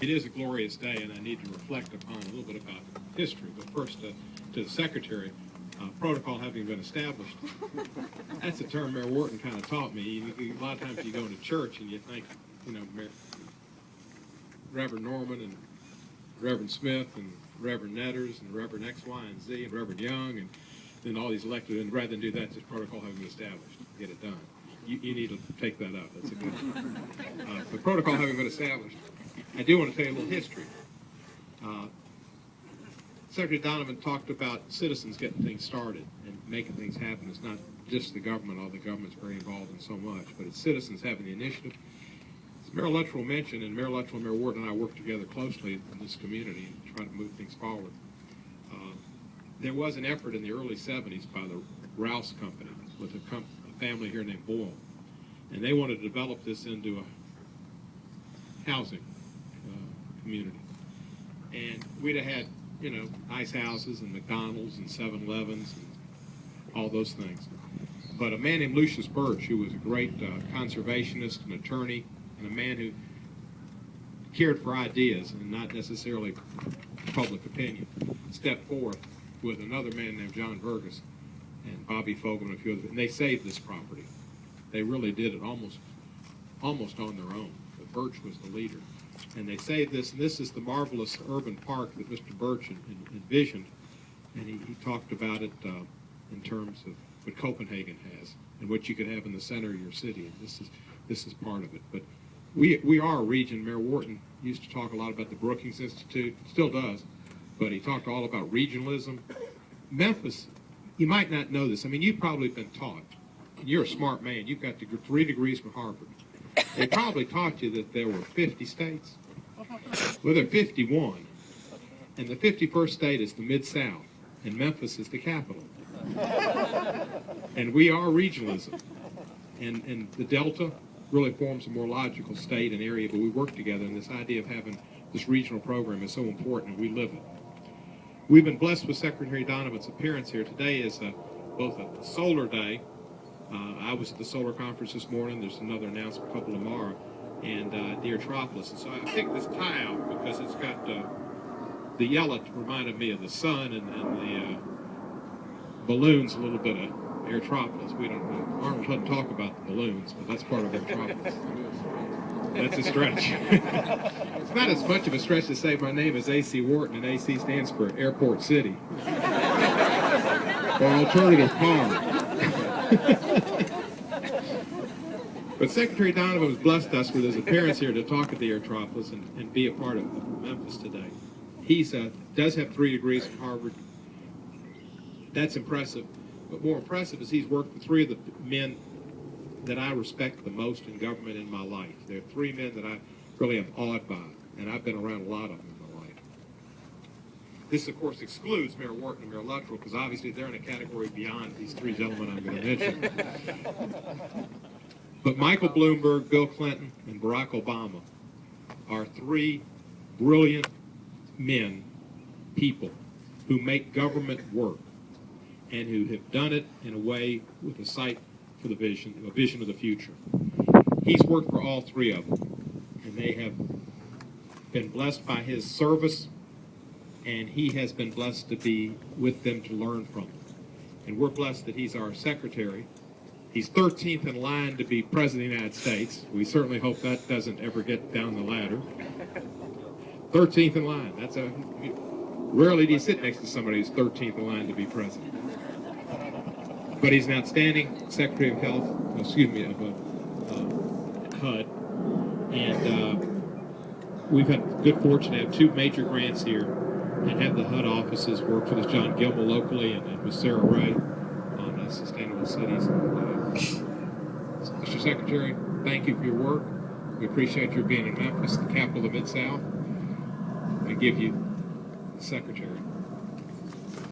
It is a glorious day, and I need to reflect upon a little bit about history. But first, to the Secretary, protocol having been established, that's a term Mayor Wharton kind of taught me. A lot of times you go into church and you think, you know, Reverend Norman and Reverend Smith and Reverend Netters and Reverend X, Y, and Z and Reverend Young and then all these elected, and rather than do that, just protocol having been established, get it done. You need to take that up. That's a good one. But protocol having been established, I do want to tell you a little history. Secretary Donovan talked about citizens getting things started and making things happen. It's not just the government, although the government's very involved in so much, but it's citizens having the initiative. As Mayor Luttrell mentioned, and Mayor Luttrell and Mayor Wharton and I work together closely in this community and try to move things forward. There was an effort in the early 70s by the Rouse Company with a family here named Boyle, and they wanted to develop this into a housing community. And we'd have had, you know, nice houses and McDonald's and 7-Elevens and all those things. But a man named Lucius Birch, who was a great conservationist, an attorney, and a man who cared for ideas and not necessarily public opinion, stepped forth with another man named John Burgess and Bobby Fogle and a few others, and they saved this property. They really did it almost on their own. But Birch was the leader. And they saved this, and this is the marvelous urban park that Mr. Birch envisioned, and he talked about it in terms of what Copenhagen has and what you could have in the center of your city, and this is part of it. But we are a region. Mayor Wharton used to talk a lot about the Brookings Institute, still does, but he talked all about regionalism. Memphis, you might not know this. I mean, you've probably been taught, and you're a smart man. You've got 3 degrees from Harvard. They probably taught you that there were 50 states. Well, there are 51, and the 51st state is the Mid-South, and Memphis is the capital. And we are regionalism, and the Delta really forms a more logical state and area, but we work together, and this idea of having this regional program is so important, and we live it. We've been blessed with Secretary Donovan's appearance here. Today is both a solar day. I was at the solar conference this morning. There's another announcement, a couple tomorrow, and the Aerotropolis. And so I picked this tie out because it's got the yellow reminded me of the sun and the balloons, a little bit of Aerotropolis. We don't know. Arnold doesn't talk about the balloons, but that's part of Aerotropolis. That's a stretch. It's not as much of a stretch to say my name is A.C. Wharton, and A.C. stands for Airport City. Or Alternative Car. But Secretary Donovan has blessed us with his appearance here to talk at the Aerotropolis and be a part of Memphis today. He does have 3 degrees from Harvard. That's impressive. But more impressive is he's worked with 3 of the men that I respect the most in government in my life. There are 3 men that I really am awed by, and I've been around a lot of them in my life. This, of course, excludes Mayor Wharton and Mayor Luttrell, because obviously they're in a category beyond these 3 gentlemen I'm going to mention. But Michael Bloomberg, Bill Clinton, and Barack Obama are 3 brilliant men, people, who make government work and who have done it in a way with a sight for the vision, a vision of the future. He's worked for all 3 of them, and they have been blessed by his service, and he has been blessed to be with them to learn from them. And we're blessed that he's our secretary. He's 13th in line to be President of the United States. We certainly hope that doesn't ever get down the ladder. 13th in line. Rarely do you sit next to somebody who's 13th in line to be president. But he's an outstanding Secretary of Health, HUD, and we've had good fortune to have 2 major grants here and have the HUD offices work with John Gilmore locally and with Sarah Ray on Sustainable Cities. Mr. Secretary, thank you for your work. We appreciate your being in Memphis, the capital of the Mid-South. I give you the Secretary.